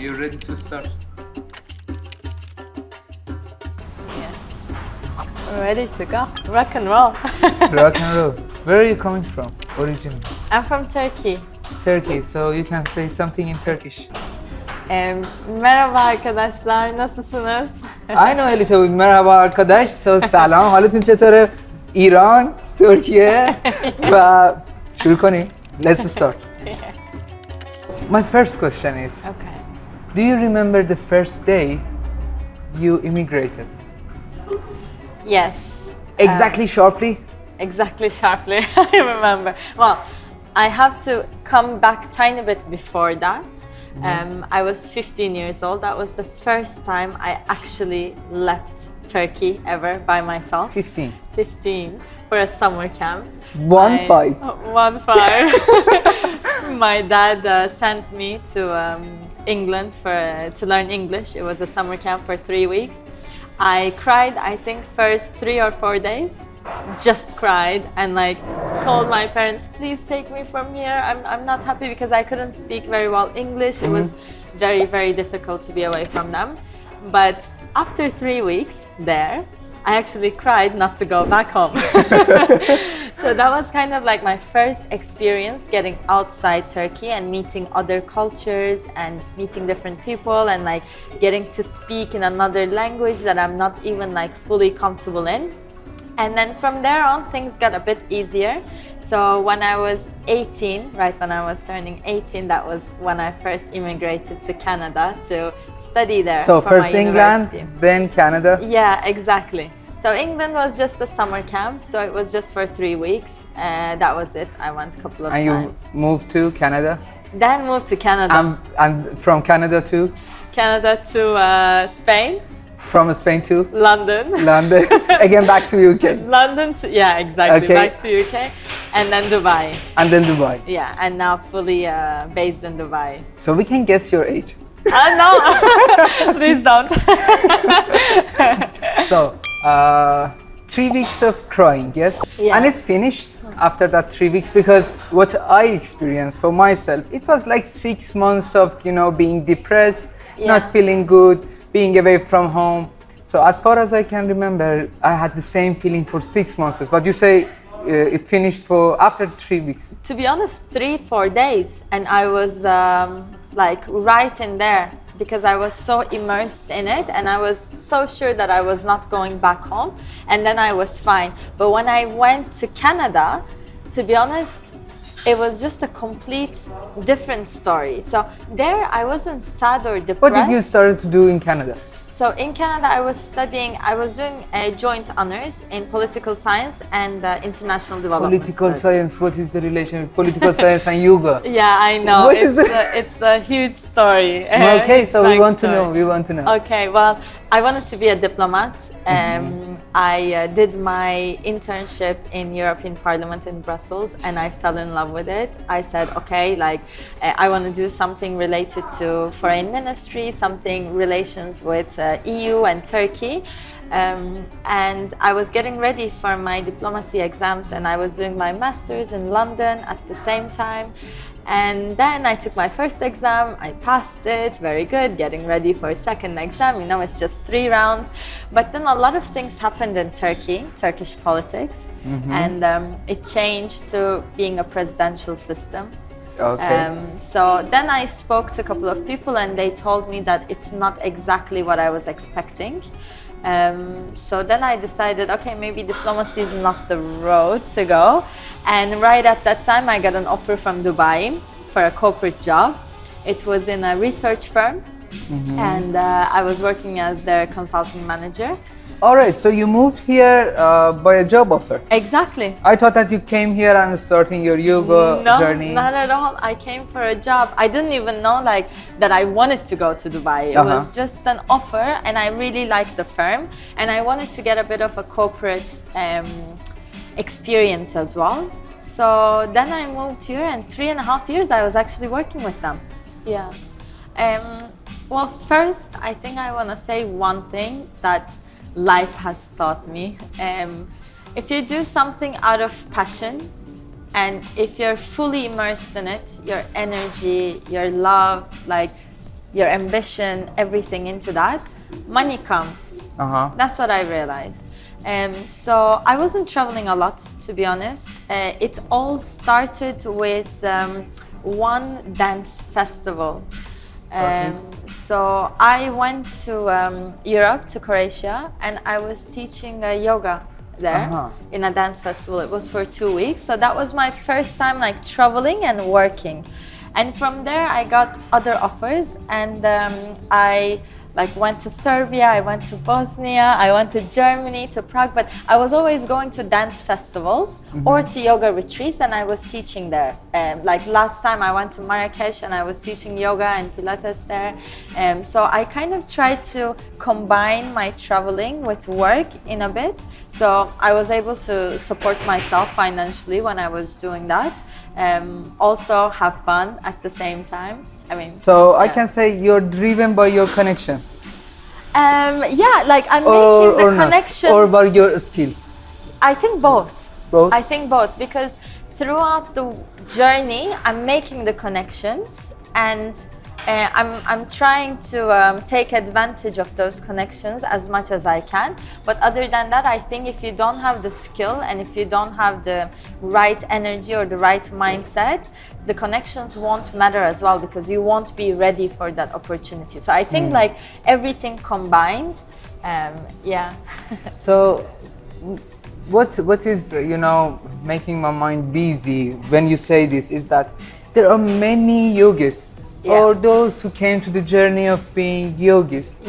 you ready to start? Yes. We're ready to go. Rock and roll. Rock and roll. Where are you coming from originally? I'm from Turkey. Turkey, so you can say something in Turkish. Merhaba arkadaşlar, nasılsınız? I know a little bit. Merhaba arkadaş. So سلام. حالتون چطوره؟ ایران، ترکیه و شروع کنیم. Let's start. My first question is, Okay. do you remember the first day you immigrated? Yes. Exactly, sharply? Exactly, sharply. I remember. Well, I have to come back tiny bit before that. I was 15 years old. That was the first time I actually left Turkey ever by myself. 15. 15 for a summer camp. 1-5. 1-5. My dad sent me to England to learn English. It was a summer camp for 3 weeks. I cried, I think, first 3 or 4 days. Just cried and like called my parents, please take me from here. I'm not happy because I couldn't speak very well English. It was very, very difficult to be away from them. But after 3 weeks there, I actually cried not to go back home. So that was kind of like my first experience getting outside Turkey and meeting other cultures and meeting different people and like getting to speak in another language that I'm not even like fully comfortable in. And then from there on, things got a bit easier. So when I was 18, right when I was turning 18, that was when I first immigrated to Canada to study there. So for first my England, university. then Canada? Yeah, exactly. So England was just a summer camp, so it was just for 3 weeks. That was it. I went a couple of And times. you moved to Canada? Then moved to Canada. And from Canada to? Canada to Spain. From Spain to? London. London. Again back to UK. London to, yeah, exactly. Okay. Back to UK. And then Dubai. And then Dubai. Yeah, and now fully based in Dubai. So we can guess your age. No, please don't. So, 3 weeks of crying, yes? Yeah. And it's finished after that 3 weeks, because what I experienced for myself, it was like 6 months of, being depressed, not feeling good, being away from home. So as far as I can remember, I had the same feeling for 6 months. But you say it finished after 3 weeks. To be honest, 3-4 days, and I was like right in there because I was so immersed in it and I was so sure that I was not going back home, and then I was fine. But when I went to Canada, to be honest, it was just a complete different story. So there I wasn't sad or depressed. What did you start to do in Canada? So in Canada, I was doing a joint honors in political science and international development. Political studies. science, what is the relation with political science and yoga? Yeah, I know. What is it? It's a huge story. Okay, so we Long want to story. know. We want to know. Okay, well, I wanted to be a diplomat. I did my internship in European Parliament in Brussels and I fell in love with it. I said, okay, I want to do something related to foreign ministry, something relations with EU and Turkey. And I was getting ready for my diplomacy exams and I was doing my master's in London at the same time. And then I took my first exam, I passed it, very good, getting ready for a second exam, it's just 3 rounds. But then a lot of things happened in Turkey, Turkish politics, and it changed to being a presidential system. Okay. So then I spoke to a couple of people and they told me that it's not exactly what I was expecting. So then I decided, okay, maybe diplomacy is not the road to go. And right at that time, I got an offer from Dubai for a corporate job. It was in a research firm, and I was working as their consulting manager. All right, so you moved here by a job offer. Exactly. I thought that you came here and starting your yoga journey. No, not at all. I came for a job. I didn't even know that I wanted to go to Dubai. It was just an offer, and I really liked the firm, and I wanted to get a bit of a corporate experience as well. So then I moved here, and 3.5 years I was actually working with them. Yeah. Well, first, I think I want to say one thing that life has taught me. If you do something out of passion, and if you're fully immersed in it, your energy, your love, your ambition, everything into that, money comes. That's what I realized. So I wasn't traveling a lot, to be honest. It all started with one dance festival. So I went to Europe, to Croatia, and I was teaching yoga there in a dance festival. It was for 2 weeks. So that was my first time like traveling and working. And from there I got other offers, and I like went to Serbia, I went to Bosnia, I went to Germany, to Prague, but I was always going to dance festivals or to yoga retreats, and I was teaching there. Like last time I went to Marrakesh and I was teaching yoga and Pilates there. So I kind of tried to combine my traveling with work in a bit. So I was able to support myself financially when I was doing that. Also have fun at the same time. I mean, so I can say you're driven by your connections. Yeah, like I'm making the connections. Or by your skills. I think both. Both? I think both, because throughout the journey, I'm making the connections, and I'm trying to take advantage of those connections as much as I can. But other than that, I think if you don't have the skill and if you don't have the right energy or the right mindset, the connections won't matter as well, because you won't be ready for that opportunity. So I think like everything combined, yeah. So what is, you know, making my mind busy when you say this is that there are many yogists or those who came to the journey of being yogist,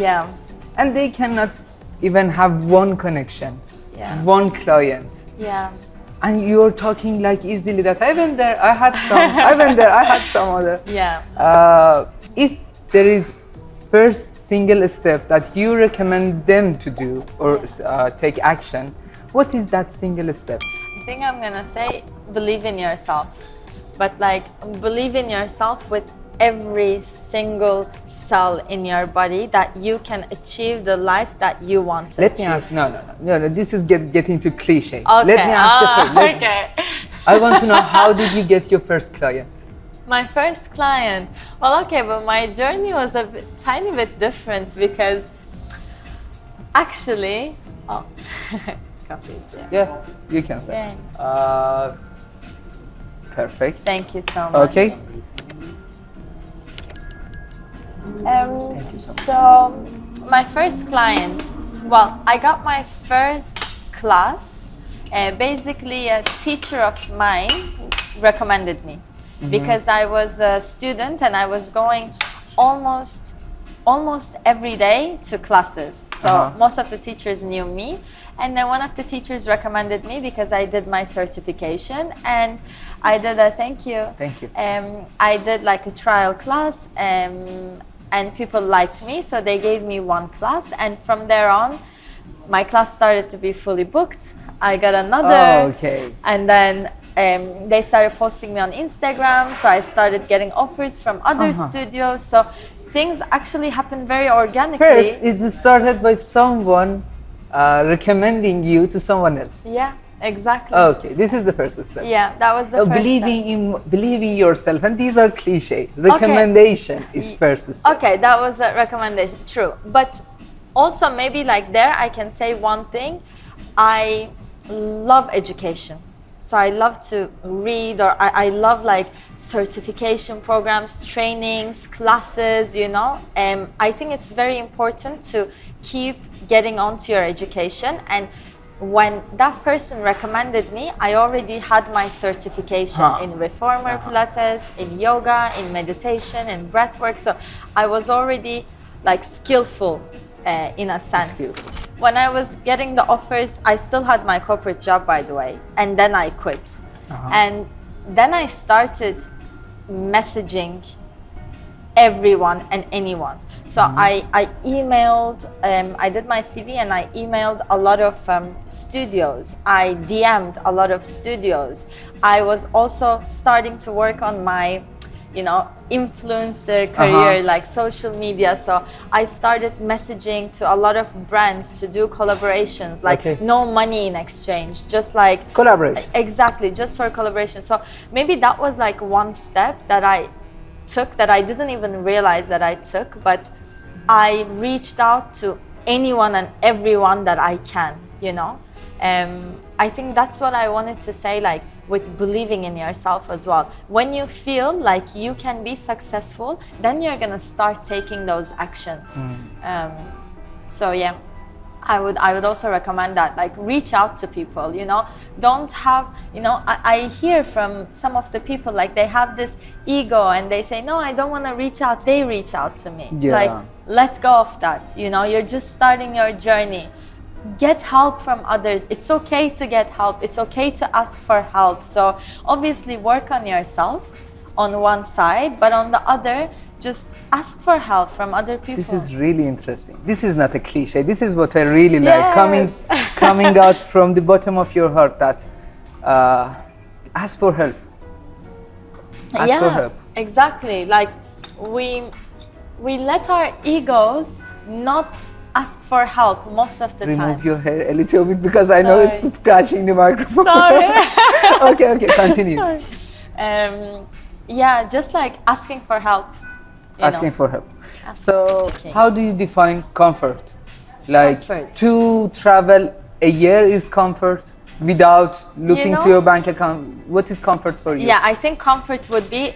and they cannot even have one connection, one client. And you're talking like easily that I went there, I had some, I went there, I had some other. If there is first single step that you recommend them to do or take action, what is that single step? I think I'm gonna say believe in yourself, but like believe in yourself with every single cell in your body, that you can achieve the life that you want to achieve. Let me ask, no, this is getting too cliche. Okay. Let me ask okay. I want to know, how did you get your first client? My first client? Well, okay, but my journey was a tiny bit different, because actually, Yeah, you can say. Perfect. Thank you so much. Okay. So my first client, well, I got my first class. Basically, a teacher of mine recommended me because I was a student and I was going almost every day to classes. So most of the teachers knew me, and then one of the teachers recommended me because I did my certification, and I did a thank you. I did like a trial class, and people liked me, so they gave me one class, and from there on, my class started to be fully booked. I got another, and then they started posting me on Instagram, so I started getting offers from other studios. So things actually happened very organically. First, it started by someone recommending you to someone else. Yeah, exactly. Okay, this is the first step. Yeah, that was the first step. Believing yourself, and these are cliche. Recommendation is first step. Okay, that was a recommendation, true. But also maybe like there I can say one thing. I love education. So I love to read, or I love like certification programs, trainings, classes, you know. I think it's very important to keep getting onto your education. And when that person recommended me, I already had my certification in reformer Pilates, in yoga, in meditation, in breathwork. So I was already like skillful in a sense. When I was getting the offers, I still had my corporate job, by the way, and then I quit. And then I started messaging everyone and anyone. So I emailed, I did my CV and I emailed a lot of studios. I DM'd a lot of studios. I was also starting to work on my, you know, influencer career, like social media. So I started messaging to a lot of brands to do collaborations, like no money in exchange, just like collaboration. Exactly, just for collaboration. So maybe that was like one step that I took that I didn't even realize that I took, but I reached out to anyone and everyone that I can, you know. I think that's what I wanted to say, like with believing in yourself as well. When you feel like you can be successful, then you're gonna start taking those actions. So yeah, I would also recommend that, like reach out to people, you know. Don't have, you know, I hear from some of the people like they have this ego and they say, no, I don't want to reach out. They reach out to me. Yeah. Like, let go of that. You know, you're just starting your journey. Get help from others. It's okay to get help. It's okay to ask for help. So obviously work on yourself on one side, but on the other, just ask for help from other people. This is really interesting. This is not a cliche. This is what I really like. Yes. Coming out from the bottom of your heart, that ask for help. Ask for help. Exactly. Like we let our egos not ask for help most of the time. Remove your hair a little bit because I know it's scratching the microphone. Sorry. Okay, continue. Sorry. Yeah, just like asking for help. Asking for help. So, how do you define comfort? Like, to travel a year is comfort without looking to your bank account. What is comfort for you? Yeah, I think comfort would be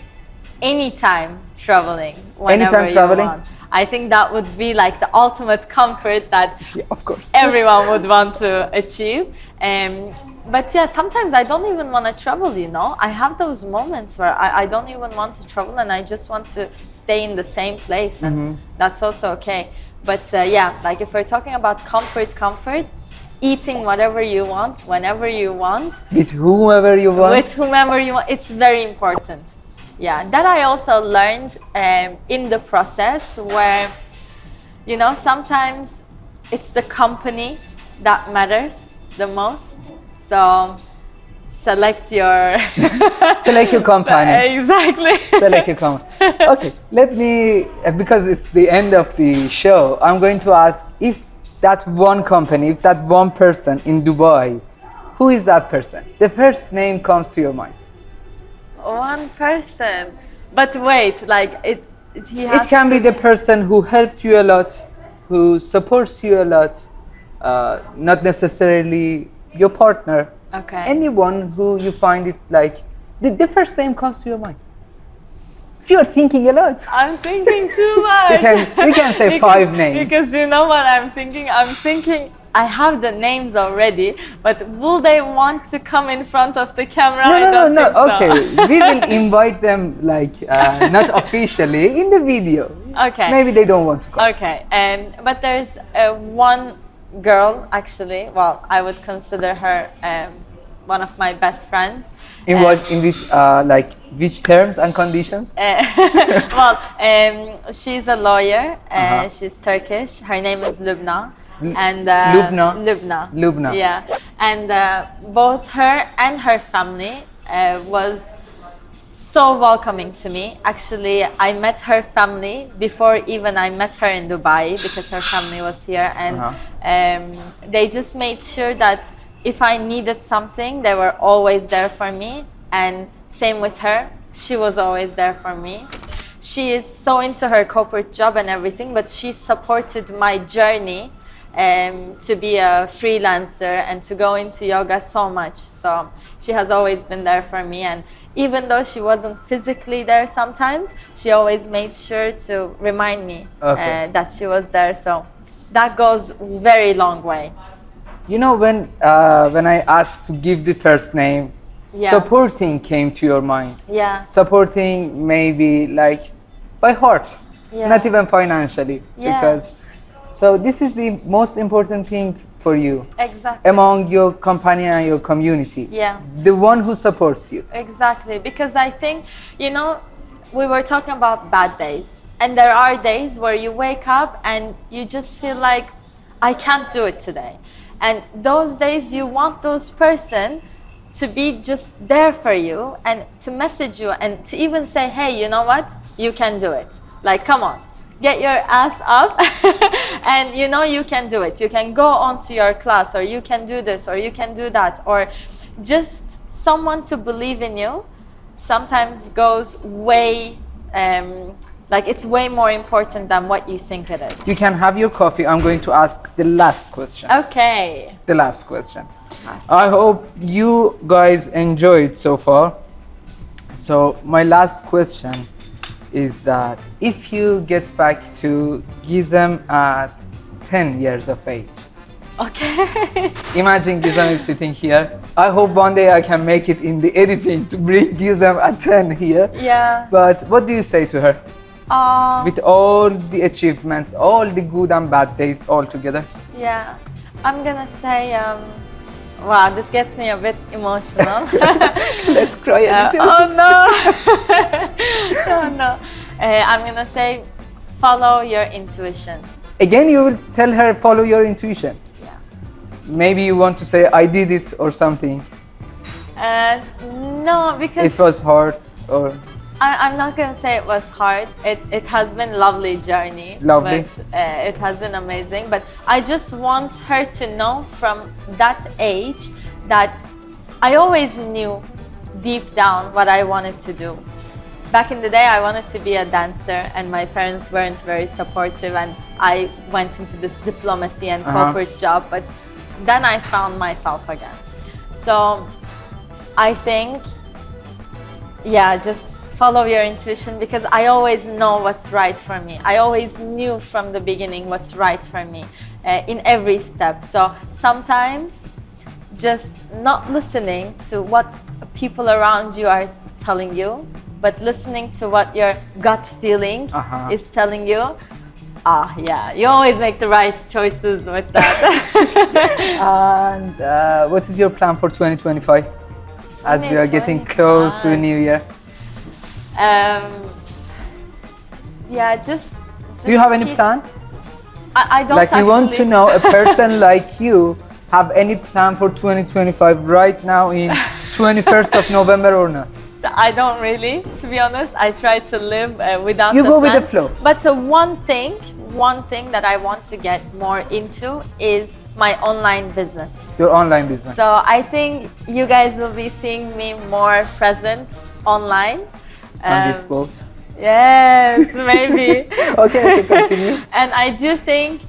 anytime traveling. Anytime traveling? Want. I think that would be like the ultimate comfort that of course everyone would want to achieve. But yeah, sometimes I don't even want to travel, you know. I have those moments where I don't even want to travel and I just want to stay in the same place, and that's also okay. But yeah, like if we're talking about comfort, eating whatever you want, whenever you want. With whomever you want. With whomever you want, it's very important. Yeah, that I also learned in the process where, you know, sometimes it's the company that matters the most. So select your company. Exactly. Select your company. Okay, let me, because it's the end of the show, I'm going to ask, if that one company, if that one person in Dubai, who is that person? The first name comes to your mind. One person. But wait, like it can be the person who helped you a lot, who supports you a lot, not necessarily your partner. Okay. Anyone who you find it like the first name comes to your mind. You're thinking a lot. I'm thinking too much. We can say 5 names. Because you know what I'm thinking? I'm thinking I have the names already, but will they want to come in front of the camera? No. Okay, we will invite them like not officially in the video. Okay. Maybe they don't want to come. Okay. But there's one girl, actually. Well, I would consider her one of my best friends. In which terms and conditions? Well, she's a lawyer. She's Turkish. Her name is Lubna. And Lubna. Yeah. And both her and her family was so welcoming to me. Actually, I met her family before even I met her in Dubai, because her family was here, and they just made sure that if I needed something, they were always there for me. And same with her, she was always there for me. She is so into her corporate job and everything, but she supported my journey to be a freelancer and to go into yoga so much. So she has always been there for me, and even though she wasn't physically there sometimes, she always made sure to remind me that she was there. So that goes very long way. You know, when I asked to give the first name, supporting came to your mind. Yeah. Supporting maybe like by heart, not even financially, because so this is the most important thing for you. Exactly. Among your company and your community. Yeah. The one who supports you. Exactly, because I think, you know, we were talking about bad days, and there are days where you wake up and you just feel like, I can't do it today. And those days you want those person to be just there for you and to message you and to even say, hey, you know what? You can do it. Like, come on, get your ass up and you know you can do it. You can go on to your class, or you can do this, or you can do that. Or just someone to believe in you sometimes goes way like it's way more important than what you think it is. You can have your coffee. I'm going to ask the last question. Okay. The last question. I hope you guys enjoyed so far. So my last question is that if you get back to Gizem at 10 years of age, Okay. imagine Gizem is sitting here. I hope one day I can make it in the editing to bring Gizem at 10 here. Yeah. But what do you say to her? With all the achievements, all the good and bad days all together? Yeah. I'm gonna say, wow, this gets me a bit emotional. Let's cry a little. Oh no. No. I'm gonna say, follow your intuition. Again, you will tell her, follow your intuition. Yeah. Maybe you want to say, I did it or something. No, because It was hard or... I'm not gonna say it was hard. It has been a lovely journey. Lovely. But, it has been amazing. But I just want her to know from that age that I always knew deep down what I wanted to do. Back in the day, I wanted to be a dancer, and my parents weren't very supportive, and I went into this diplomacy and corporate job. But then I found myself again. So I think, yeah, just follow your intuition, because I always know what's right for me. I always knew from the beginning what's right for me in every step. So sometimes just not listening to what people around you are telling you, but listening to what your gut feeling is telling you. Yeah, you always make the right choices with that. And what is your plan for 2025? As we are getting close to the new year. Yeah, just do you have any plan? I don't like, we want to know a person like you have any plan for 2025 right now in 21st of November or not? I don't really, to be honest. I try to live without You a go plan. with the flow. But one thing that I want to get more into is my online business. Your online business. So I think you guys will be seeing me more present online. On this boat. Yes, maybe. Okay, continue. And I do think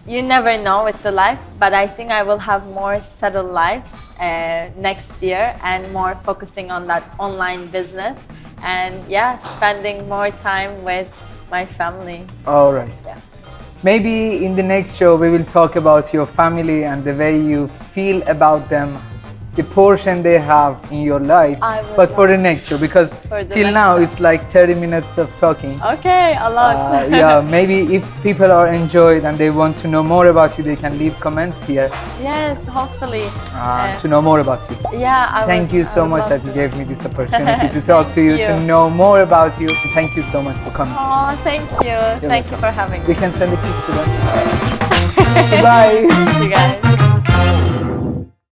you never know with the life, but I think I will have more settled life next year, and more focusing on that online business, and yeah, spending more time with my family. All right. Yeah. Maybe in the next show we will talk about your family and the way you feel about them, the portion they have in your life, but for the next show, because till now it's like 30 minutes of talking. Okay, a lot. Yeah, maybe if people are enjoyed and they want to know more about you, they can leave comments here. Yes, hopefully. To know more about you. Yeah, Thank you so much that you gave me this opportunity to talk to you, to know more about you. Thank you so much for coming. Oh, thank you. Thank you for having me. We can send a kiss to them. Bye. Thank you guys.